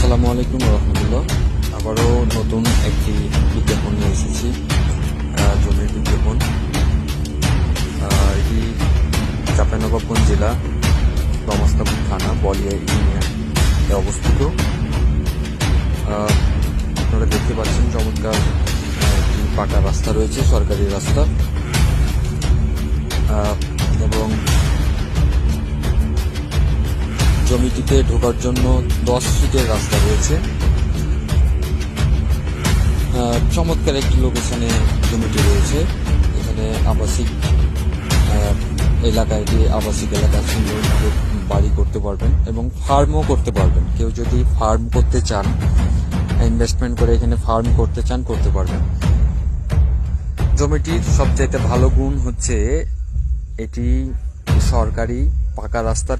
আসসালামু আলাইকুম রহমতুল্লাহ। আবারও নতুন একটি বিজ্ঞাপন নিয়ে এসেছি, জমির বিজ্ঞাপন। এটি চাঁপাইনবাবগঞ্জ জেলা, রমাস্তাপুর থানা, বলিয়া ইউনিয়নে অবস্থিত। আপনারা দেখতে পাচ্ছেন চমৎকার একটি পাকা রাস্তা রয়েছে, সরকারি রাস্তা, এবং জমিটিতে ঢোকার জন্য 10 ফিটের রাস্তা রয়েছে। চমৎকার একটি লোকেশনে জমিটি রয়েছে। এখানে আবাসিক এলাকা, এটি আবাসিক এলাকা, সুন্দরভাবে বাড়ি করতে পারবেন এবং ফার্মও করতে পারবেন। কেউ যদি ফার্ম করতে চান, ইনভেস্টমেন্ট করে এখানে ফার্ম করতে চান, করতে পারবেন। জমিটির সবচেয়ে ভালো গুণ হচ্ছে এটি সরকারি পাকা রাস্তার